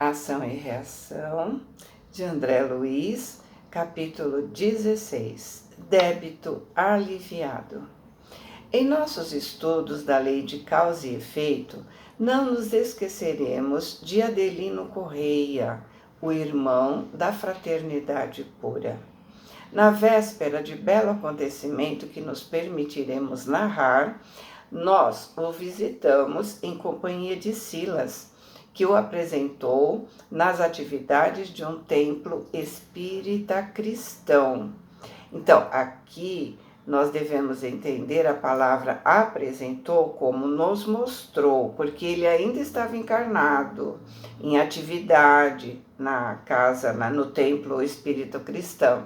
Ação e Reação, de André Luiz, capítulo 16, Débito aliviado. Em nossos estudos da lei de causa e efeito, não nos esqueceremos de Adelino Correia, o irmão da fraternidade pura. Na véspera de belo acontecimento que nos permitiremos narrar, nós o visitamos em companhia de Silas, que o apresentou nas atividades de um templo espírita cristão. Então, aqui nós devemos entender a palavra apresentou como nos mostrou, porque ele ainda estava encarnado, em atividade na casa, no templo espírita cristão.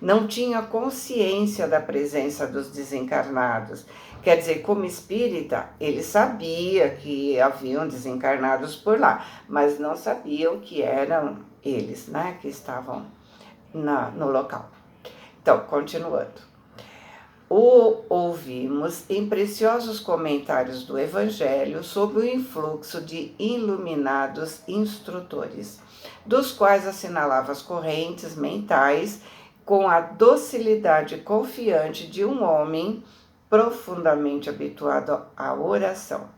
Não tinha consciência da presença dos desencarnados. Quer dizer, como espírita, ele sabia que haviam desencarnados por lá, mas não sabiam que eram eles, né, que estavam no local. Então, continuando. O ouvimos em preciosos comentários do Evangelho sobre o influxo de iluminados instrutores, dos quais assinalava as correntes mentais com a docilidade confiante de um homem profundamente habituado à oração.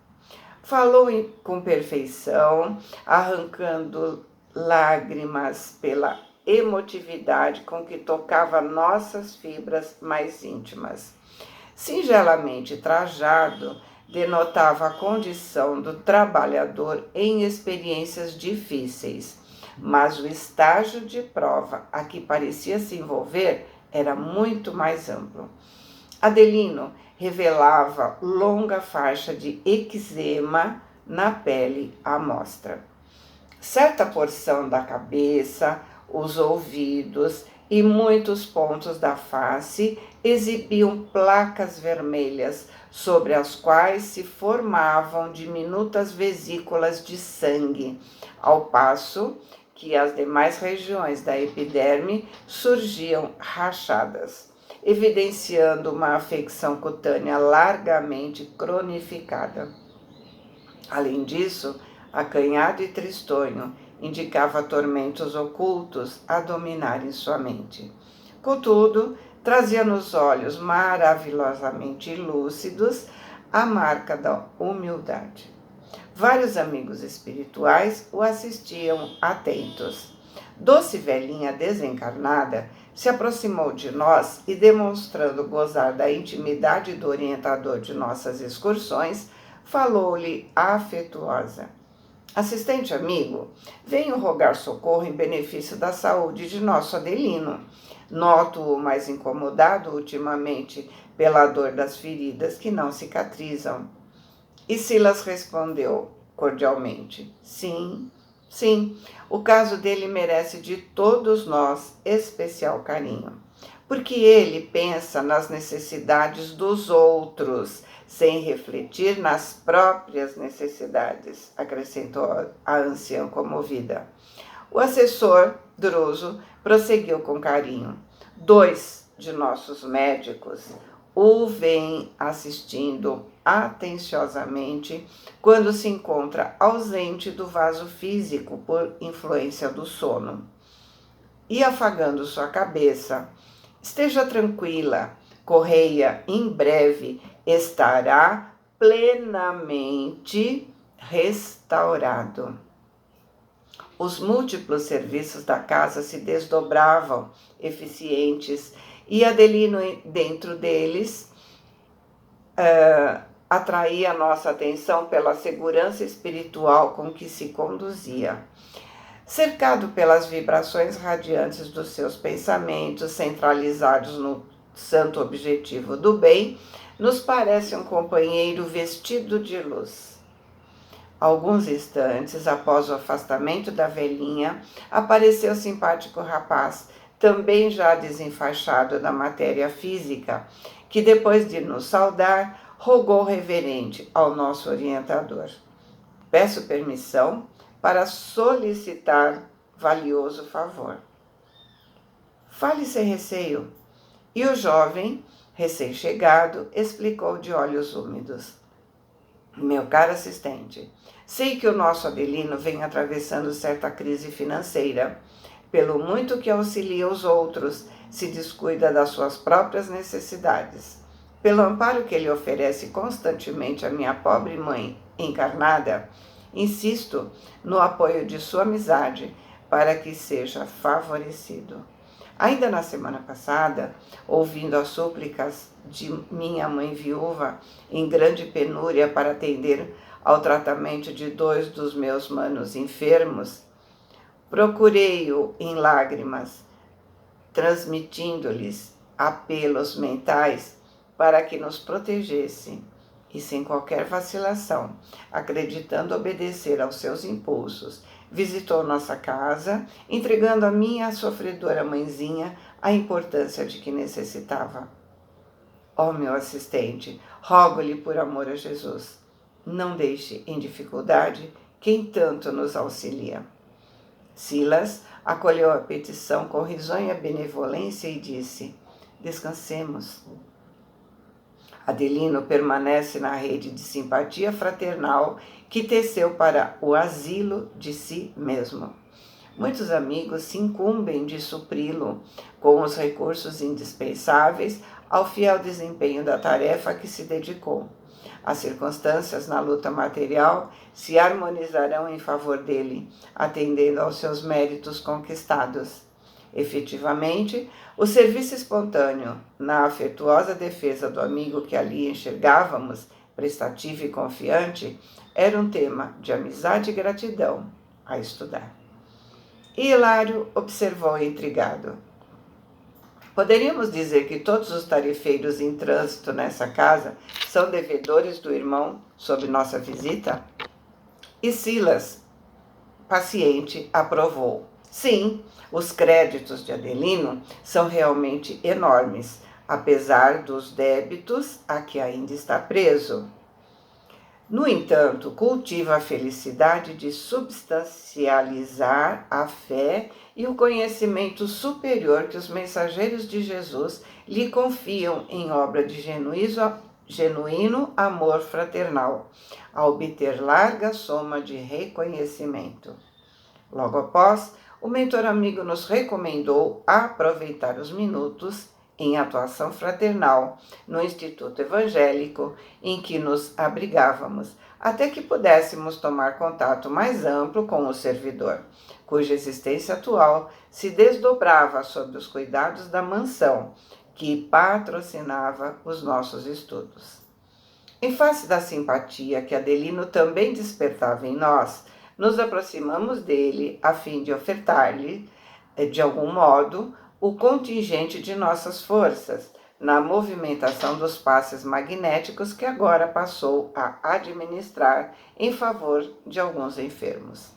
Falou com perfeição, arrancando lágrimas pela emotividade com que tocava nossas fibras mais íntimas. Singelamente trajado, denotava a condição do trabalhador em experiências difíceis, mas o estágio de prova a que parecia se envolver era muito mais amplo. Adelino revelava longa faixa de eczema na pele à mostra. Certa porção da cabeça, os ouvidos e muitos pontos da face exibiam placas vermelhas, sobre as quais se formavam diminutas vesículas de sangue, ao passo que as demais regiões da epiderme surgiam rachadas, evidenciando uma afecção cutânea largamente cronificada. Além disso, acanhado e tristonho indicava tormentos ocultos a dominarem sua mente. Contudo, trazia nos olhos maravilhosamente lúcidos a marca da humildade. Vários amigos espirituais o assistiam atentos. Doce velhinha desencarnada se aproximou de nós e, demonstrando gozar da intimidade do orientador de nossas excursões, falou-lhe afetuosa: assistente amigo, venho rogar socorro em benefício da saúde de nosso Adelino. Noto-o mais incomodado ultimamente pela dor das feridas que não cicatrizam. E Silas respondeu cordialmente: sim, o caso dele merece de todos nós especial carinho, porque ele pensa nas necessidades dos outros, sem refletir nas próprias necessidades, acrescentou a anciã comovida. O assessor, Druso, prosseguiu com carinho: 2 de nossos médicos o vêm assistindo atenciosamente quando se encontra ausente do vaso físico por influência do sono. E afagando sua cabeça: esteja tranquila, Correia em breve estará plenamente restaurado. Os múltiplos serviços da casa se desdobravam, eficientes, e Adelino, dentro deles, atraía a nossa atenção pela segurança espiritual com que se conduzia. Cercado pelas vibrações radiantes dos seus pensamentos, centralizados no santo objetivo do bem, nos parece um companheiro vestido de luz. Alguns instantes após o afastamento da velhinha, apareceu o simpático rapaz, também já desenfaixado da matéria física, que depois de nos saudar, rogou reverente ao nosso orientador: peço permissão para solicitar valioso favor. Fale sem receio. E o jovem, recém-chegado, explicou de olhos úmidos: meu caro assistente, Sei que o nosso Adelino vem atravessando certa crise financeira. Pelo muito que auxilia os outros, se descuida das suas próprias necessidades. Pelo amparo que ele oferece constantemente à minha pobre mãe encarnada, insisto no apoio de sua amizade para que seja favorecido. Ainda na semana passada, ouvindo as súplicas de minha mãe viúva, em grande penúria para atender ao tratamento de 2 dos meus manos enfermos, procurei-o em lágrimas, transmitindo-lhes apelos mentais para que nos protegesse e, sem qualquer vacilação, acreditando obedecer aos seus impulsos, visitou nossa casa, entregando a minha sofredora mãezinha a importância de que necessitava. Ó meu assistente, rogo-lhe por amor a Jesus, não deixe em dificuldade quem tanto nos auxilia. Silas acolheu a petição com risonha benevolência e disse: descansemos. Adelino permanece na rede de simpatia fraternal que teceu para o asilo de si mesmo. Muitos amigos se incumbem de supri-lo com os recursos indispensáveis ao fiel desempenho da tarefa a que se dedicou. As circunstâncias na luta material se harmonizarão em favor dele, atendendo aos seus méritos conquistados. Efetivamente, o serviço espontâneo, na afetuosa defesa do amigo que ali enxergávamos, prestativo e confiante, era um tema de amizade e gratidão a estudar. E Hilário observou intrigado: poderíamos dizer que todos os tarefeiros em trânsito nessa casa são devedores do irmão sob nossa visita? E Silas, paciente, aprovou. Sim, os créditos de Adelino são realmente enormes, apesar dos débitos a que ainda está preso. No entanto, cultiva a felicidade de substancializar a fé e o conhecimento superior que os mensageiros de Jesus lhe confiam em obra de genuíno amor fraternal, a obter larga soma de reconhecimento. Logo após, o mentor amigo nos recomendou aproveitar os minutos em atuação fraternal no Instituto Evangélico em que nos abrigávamos, até que pudéssemos tomar contato mais amplo com o servidor, cuja existência atual se desdobrava sob os cuidados da mansão que patrocinava os nossos estudos. Em face da simpatia que Adelino também despertava em nós, nos aproximamos dele a fim de ofertar-lhe, de algum modo, o contingente de nossas forças na movimentação dos passes magnéticos que agora passou a administrar em favor de alguns enfermos.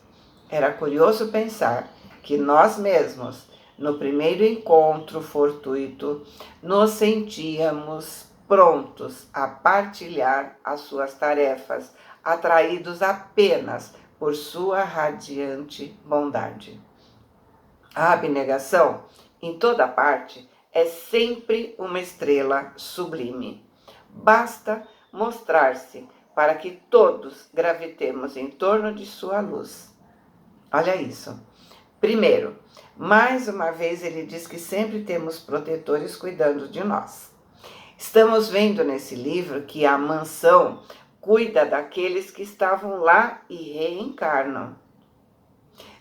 Era curioso pensar que nós mesmos, no primeiro encontro fortuito, nos sentíamos prontos a partilhar as suas tarefas, atraídos apenas por sua radiante bondade. A abnegação, em toda parte, é sempre uma estrela sublime. Basta mostrar-se para que todos gravitemos em torno de sua luz. Olha isso. Primeiro, mais uma vez ele diz que sempre temos protetores cuidando de nós. Estamos vendo nesse livro que a mansão cuida daqueles que estavam lá e reencarnam.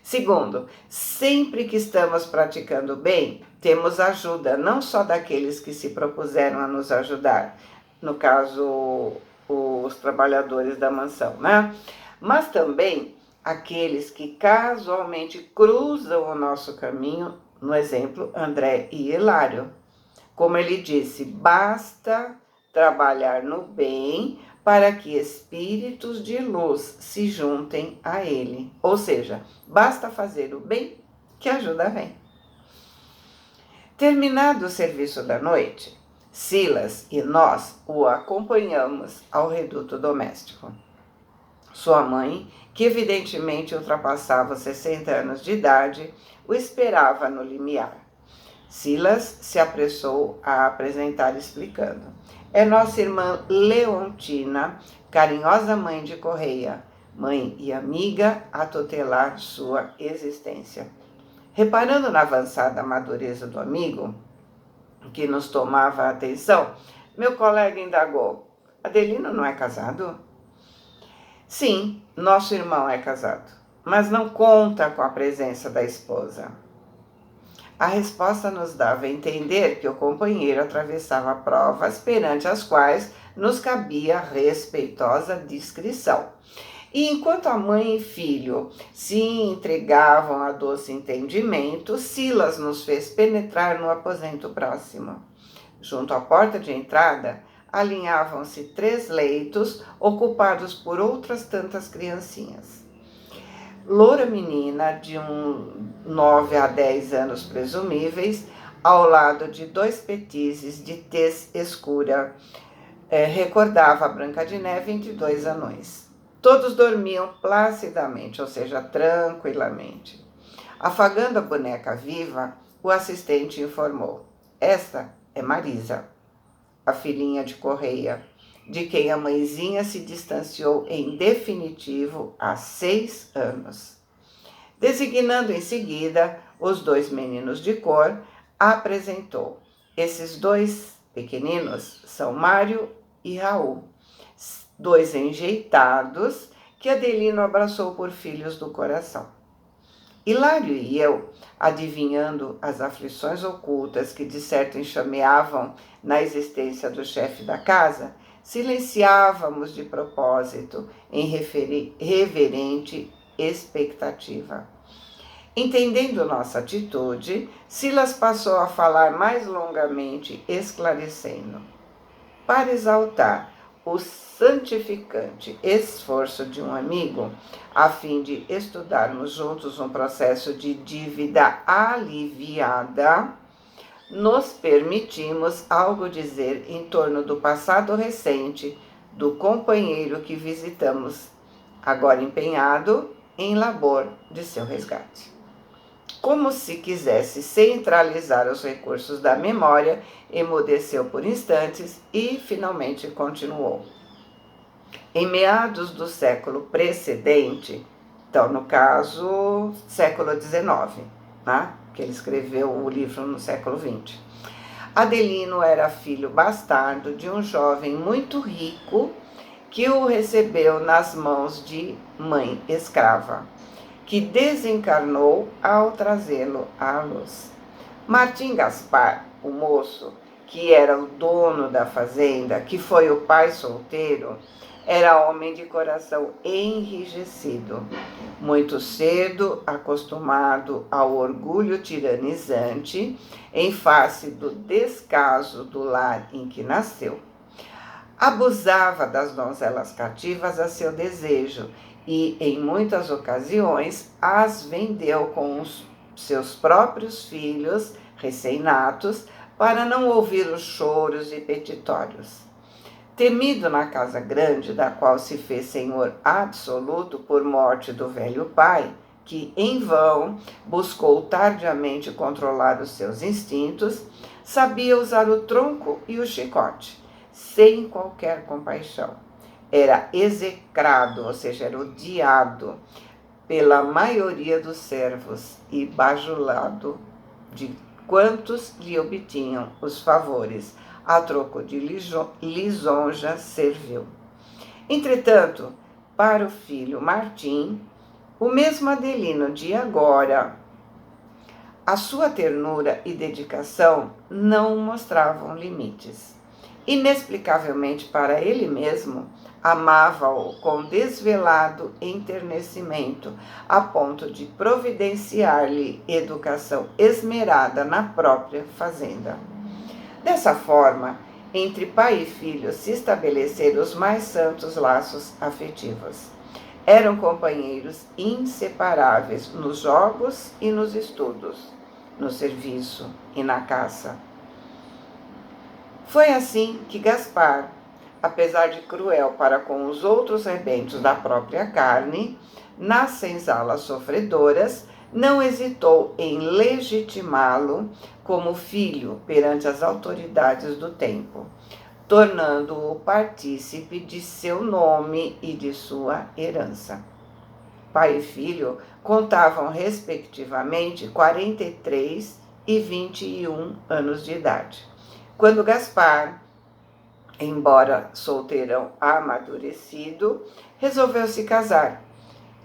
Segundo, sempre que estamos praticando bem, temos ajuda, não só daqueles que se propuseram a nos ajudar, no caso, os trabalhadores da mansão, né? Mas também aqueles que casualmente cruzam o nosso caminho, no exemplo, André e Hilário. Como ele disse, basta trabalhar no bem para que espíritos de luz se juntem a ele. Ou seja, basta fazer o bem que a ajuda vem. Terminado o serviço da noite, Silas e nós o acompanhamos ao reduto doméstico. Sua mãe, que evidentemente ultrapassava os 60 anos de idade, o esperava no limiar. Silas se apressou a apresentar explicando: é nossa irmã Leontina, carinhosa mãe de Correia, mãe e amiga, a tutelar sua existência. Reparando na avançada madureza do amigo, que nos tomava a atenção, meu colega indagou: Adelino não é casado? Sim, nosso irmão é casado, mas não conta com a presença da esposa. A resposta nos dava a entender que o companheiro atravessava provas perante as quais nos cabia respeitosa discrição. E enquanto a mãe e filho se entregavam a doce entendimento, Silas nos fez penetrar no aposento próximo. Junto à porta de entrada, alinhavam-se 3 leitos ocupados por outras tantas criancinhas. Loura menina de 9 a 10 anos presumíveis, ao lado de 2 petizes de tez escura, recordava a Branca de Neve entre 2 anões. Todos dormiam placidamente, ou seja, tranquilamente. Afagando a boneca viva, o assistente informou: esta é Marisa, a filhinha de Correia, de quem a mãezinha se distanciou em definitivo há 6 anos. Designando em seguida os 2 meninos de cor, apresentou: esses 2 pequeninos são Mário e Raul, 2 enjeitados que Adelino abraçou por filhos do coração. Hilário e eu, adivinhando as aflições ocultas que de certo enxameavam na existência do chefe da casa, silenciávamos de propósito em reverente expectativa. Entendendo nossa atitude, Silas passou a falar mais longamente, esclarecendo: para exaltar o santificante esforço de um amigo, a fim de estudarmos juntos um processo de dívida aliviada, nos permitimos algo dizer em torno do passado recente do companheiro que visitamos, agora empenhado em labor de seu resgate. Como se quisesse centralizar os recursos da memória, emudeceu por instantes e finalmente continuou. Em meados do século precedente, então no caso século XIX, né? Que ele escreveu o livro no século XX. Adelino era filho bastardo de um jovem muito rico que o recebeu nas mãos de mãe escrava, que desencarnou ao trazê-lo à luz. Martim Gaspar, o moço, que era o dono da fazenda, que foi o pai solteiro, era homem de coração enrijecido, muito cedo acostumado ao orgulho tiranizante em face do descaso do lar em que nasceu. Abusava das donzelas cativas a seu desejo e, em muitas ocasiões, as vendeu com os seus próprios filhos recém-natos para não ouvir os choros e petitórios. Temido na casa grande, da qual se fez senhor absoluto por morte do velho pai, que em vão buscou tardiamente controlar os seus instintos, sabia usar o tronco e o chicote, sem qualquer compaixão. Era execrado, ou seja, era odiado pela maioria dos servos e bajulado de quantos lhe obtinham os favores, a troco de lisonja serviu. Entretanto, para o filho Martim, o mesmo Adelino de agora, a sua ternura e dedicação não mostravam limites. Inexplicavelmente para ele mesmo, amava-o com desvelado enternecimento, a ponto de providenciar-lhe educação esmerada na própria fazenda. Dessa forma, entre pai e filho se estabeleceram os mais santos laços afetivos. Eram companheiros inseparáveis nos jogos e nos estudos, no serviço e na caça. Foi assim que Gaspar, apesar de cruel para com os outros rebentos da própria carne, nas senzalas sofredoras, não hesitou em legitimá-lo como filho perante as autoridades do tempo, tornando-o partícipe de seu nome e de sua herança. Pai e filho contavam respectivamente 43 e 21 anos de idade, quando Gaspar, embora solteirão amadurecido, resolveu se casar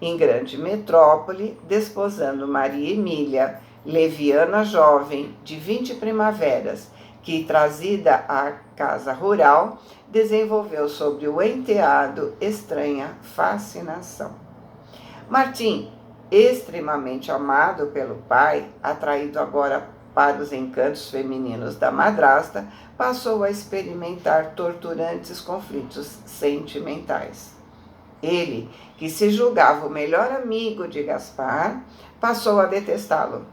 em grande metrópole, desposando Maria Emília, leviana jovem de 20 primaveras, que, trazida à casa rural, desenvolveu sobre o enteado estranha fascinação. Martim, extremamente amado pelo pai, atraído agora para os encantos femininos da madrasta, passou a experimentar torturantes conflitos sentimentais. Ele, que se julgava o melhor amigo de Gaspar, passou a detestá-lo.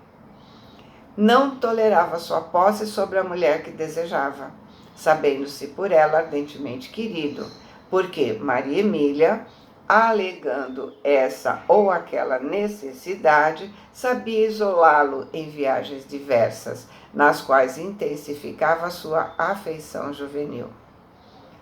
Não tolerava sua posse sobre a mulher que desejava, sabendo-se por ela ardentemente querido, porque Maria Emília, alegando essa ou aquela necessidade, sabia isolá-lo em viagens diversas, nas quais intensificava sua afeição juvenil.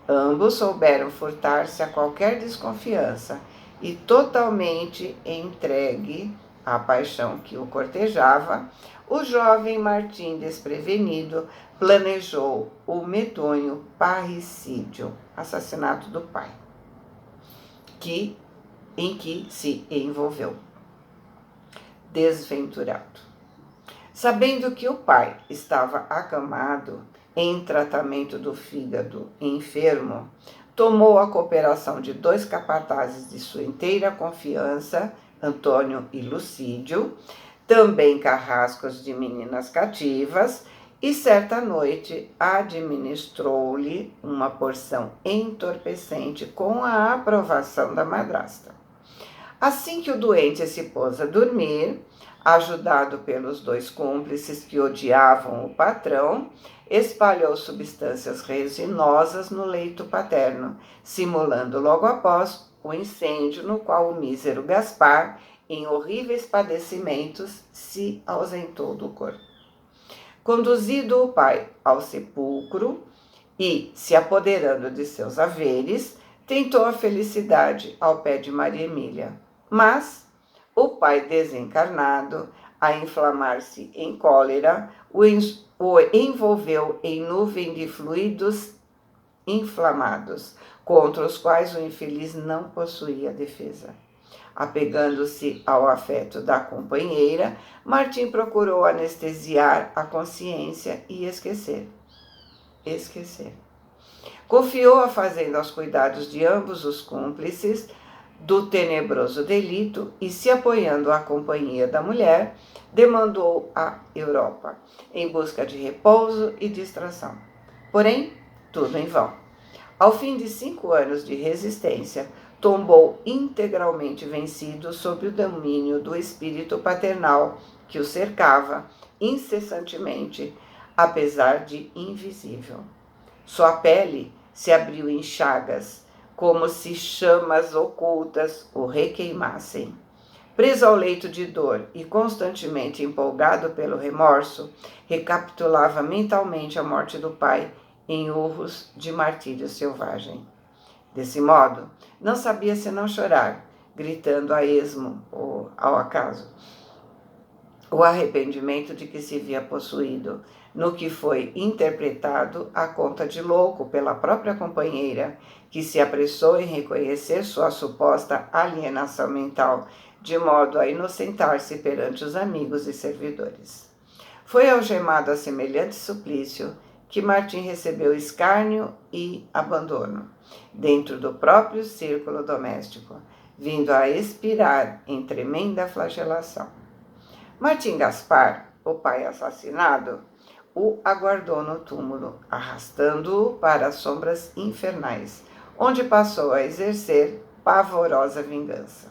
Ambos souberam furtar-se a qualquer desconfiança e, totalmente entregue à paixão que o cortejava, o jovem Martim, desprevenido, planejou o medonho parricídio, assassinato do pai, em que se envolveu. Desventurado. Sabendo que o pai estava acamado em tratamento do fígado enfermo, tomou a cooperação de 2 capatazes de sua inteira confiança, Antônio e Lucídio, também carrascos de meninas cativas, e certa noite administrou-lhe uma porção entorpecente com a aprovação da madrasta. Assim que o doente se pôs a dormir, ajudado pelos 2 cúmplices que odiavam o patrão, espalhou substâncias resinosas no leito paterno, simulando logo após o incêndio no qual o mísero Gaspar, em horríveis padecimentos, se ausentou do corpo. Conduzido o pai ao sepulcro e, se apoderando de seus haveres, tentou a felicidade ao pé de Maria Emília. Mas o pai desencarnado, a inflamar-se em cólera, o envolveu em nuvem de fluidos inflamados, contra os quais o infeliz não possuía defesa. Apegando-se ao afeto da companheira, Martim procurou anestesiar a consciência e esquecer. Confiou a fazenda aos cuidados de ambos os cúmplices do tenebroso delito e, se apoiando à companhia da mulher, demandou a Europa, em busca de repouso e distração. Porém, tudo em vão. Ao fim de 5 anos de resistência, tombou integralmente vencido sob o domínio do espírito paternal que o cercava incessantemente, apesar de invisível. Sua pele se abriu em chagas, como se chamas ocultas o requeimassem. Preso ao leito de dor e constantemente empolgado pelo remorso, recapitulava mentalmente a morte do pai em urros de martírio selvagem. Desse modo, não sabia senão chorar, gritando a esmo ou ao acaso o arrependimento de que se via possuído, no que foi interpretado à conta de louco pela própria companheira, que se apressou em reconhecer sua suposta alienação mental, de modo a inocentar-se perante os amigos e servidores. Foi algemado a semelhante suplício que Martim recebeu escárnio e abandono, dentro do próprio círculo doméstico, vindo a expirar em tremenda flagelação. Martim Gaspar, o pai assassinado, o aguardou no túmulo, arrastando-o para as sombras infernais, onde passou a exercer pavorosa vingança.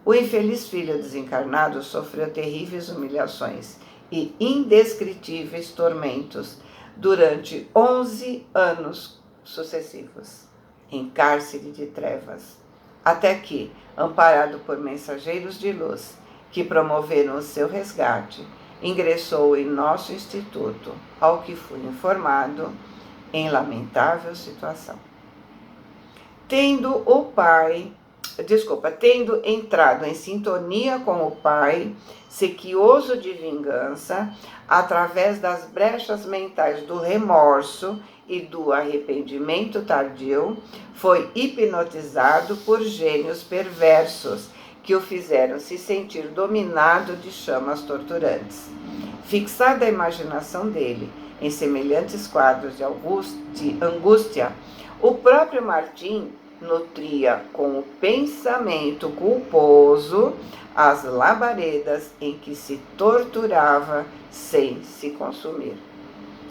O infeliz filho desencarnado sofreu terríveis humilhações e indescritíveis tormentos durante 11 anos sucessivos, em cárcere de trevas, até que, amparado por mensageiros de luz que promoveram o seu resgate, ingressou em nosso instituto, ao que fui informado, em lamentável situação. Tendo entrado em sintonia com o Pai, sequioso de vingança, através das brechas mentais do remorso e do arrependimento tardio, foi hipnotizado por gênios perversos que o fizeram se sentir dominado de chamas torturantes. Fixada a imaginação dele em semelhantes quadros de angústia, o próprio Martim nutria com o pensamento culposo as labaredas em que se torturava sem se consumir.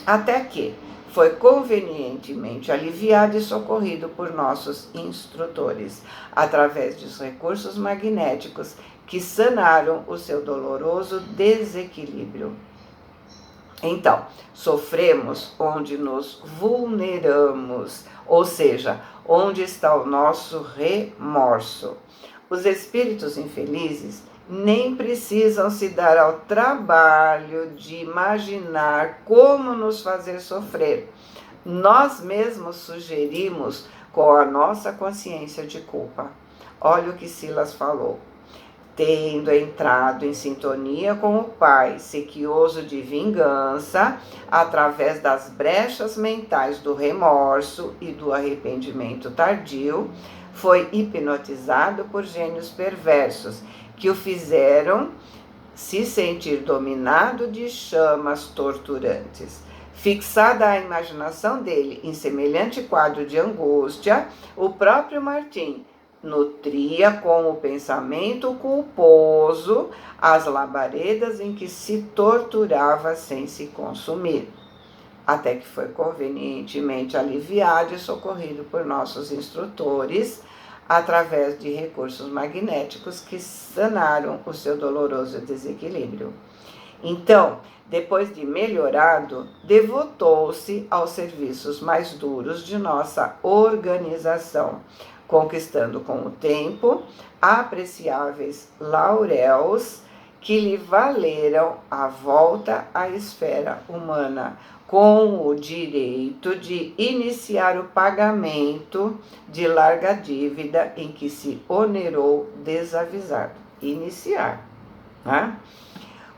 Até que foi convenientemente aliviado e socorrido por nossos instrutores, através dos recursos magnéticos que sanaram o seu doloroso desequilíbrio. Então, sofremos onde nos vulneramos, ou seja, onde está o nosso remorso. Os espíritos infelizes nem precisam se dar ao trabalho de imaginar como nos fazer sofrer. Nós mesmos sugerimos com a nossa consciência de culpa. Olha o que Silas falou. Tendo entrado em sintonia com o Pai, sequioso de vingança, através das brechas mentais do remorso e do arrependimento tardio, foi hipnotizado por gênios perversos, que o fizeram se sentir dominado de chamas torturantes. Fixada a imaginação dele em semelhante quadro de angústia, o próprio Martim nutria com o pensamento culposo as labaredas em que se torturava sem se consumir, até que foi convenientemente aliviado e socorrido por nossos instrutores, através de recursos magnéticos que sanaram o seu doloroso desequilíbrio. Então, depois de melhorado, devotou-se aos serviços mais duros de nossa organização, conquistando com o tempo apreciáveis lauréus que lhe valeram a volta à esfera humana, com o direito de iniciar o pagamento de larga dívida em que se onerou desavisado. Iniciar, né?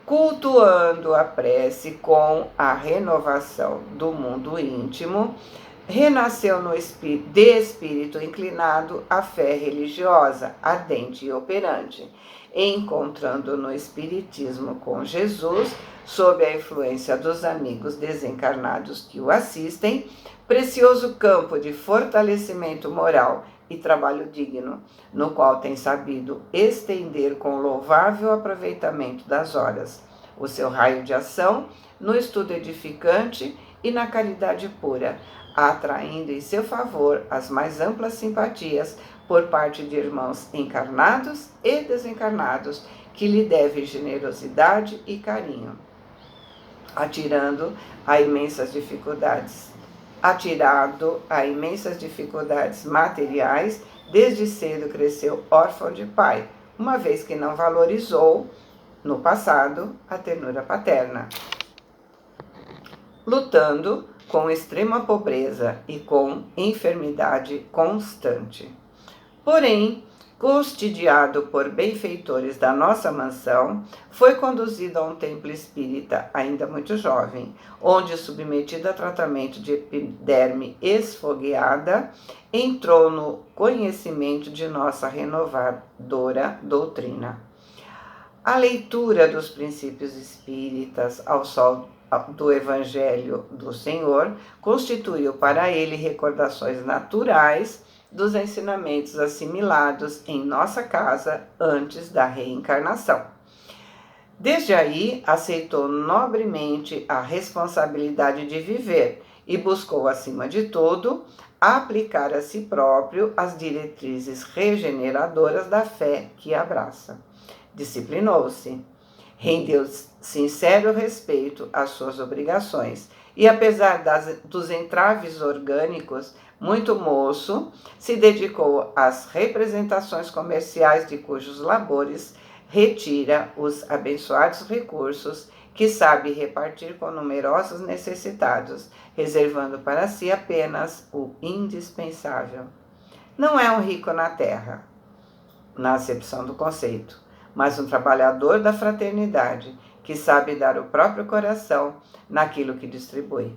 Cultuando a prece com a renovação do mundo íntimo, renasceu de espírito inclinado à fé religiosa, ardente e operante, encontrando no espiritismo com Jesus, sob a influência dos amigos desencarnados que o assistem, precioso campo de fortalecimento moral e trabalho digno, no qual tem sabido estender com louvável aproveitamento das horas o seu raio de ação no estudo edificante e na caridade pura, atraindo em seu favor as mais amplas simpatias por parte de irmãos encarnados e desencarnados que lhe devem generosidade e carinho, atirado a imensas dificuldades materiais, desde cedo cresceu órfão de pai, uma vez que não valorizou no passado a ternura paterna. Lutando com extrema pobreza e com enfermidade constante. Porém, custodiado por benfeitores da nossa mansão, foi conduzido a um templo espírita ainda muito jovem, onde, submetido a tratamento de epiderme esfogueada, entrou no conhecimento de nossa renovadora doutrina. A leitura dos princípios espíritas ao sol do Evangelho do Senhor constituiu para ele recordações naturais dos ensinamentos assimilados em nossa casa antes da reencarnação. Desde aí, aceitou nobremente a responsabilidade de viver e buscou, acima de tudo, aplicar a si próprio as diretrizes regeneradoras da fé que abraça. Disciplinou-se, rendeu sincero respeito às suas obrigações e, apesar dos entraves orgânicos, muito moço, se dedicou às representações comerciais de cujos labores retira os abençoados recursos que sabe repartir com numerosos necessitados, reservando para si apenas o indispensável. Não é um rico na terra, na acepção do conceito, mas um trabalhador da fraternidade, que sabe dar o próprio coração naquilo que distribui,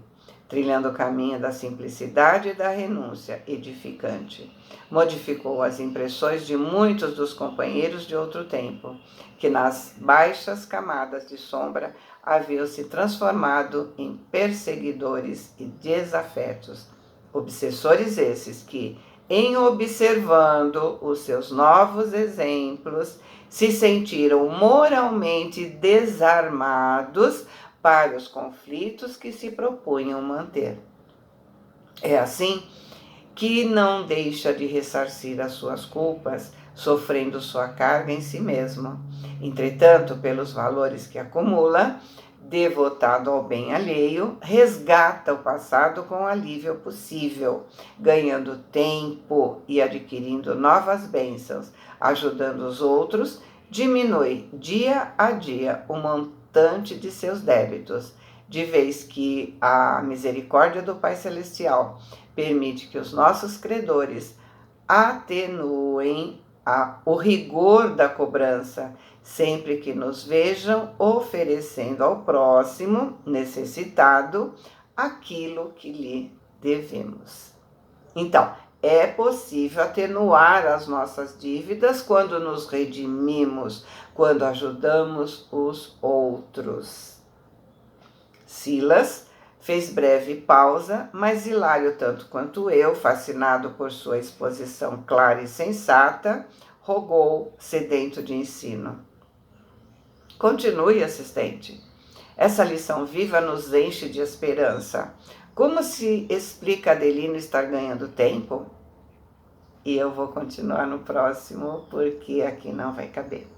trilhando o caminho da simplicidade e da renúncia edificante. Modificou as impressões de muitos dos companheiros de outro tempo, que nas baixas camadas de sombra haviam se transformado em perseguidores e desafetos. Obsessores esses que, em observando os seus novos exemplos, se sentiram moralmente desarmados para os conflitos que se propunham manter. É assim que não deixa de ressarcir as suas culpas, sofrendo sua carga em si mesmo. Entretanto, pelos valores que acumula, devotado ao bem alheio, resgata o passado com o alívio possível, ganhando tempo e adquirindo novas bênçãos, ajudando os outros, diminui dia a dia o montante de seus débitos, de vez que a misericórdia do Pai Celestial permite que os nossos credores atenuem o rigor da cobrança, sempre que nos vejam oferecendo ao próximo necessitado aquilo que lhe devemos. Então, é possível atenuar as nossas dívidas quando nos redimimos, quando ajudamos os outros. Silas fez breve pausa, mas Hilário, tanto quanto eu, fascinado por sua exposição clara e sensata, rogou, sedento de ensino. Continue, assistente. Essa lição viva nos enche de esperança. Como se explica Adelino estar ganhando tempo? E eu vou continuar no próximo, porque aqui não vai caber.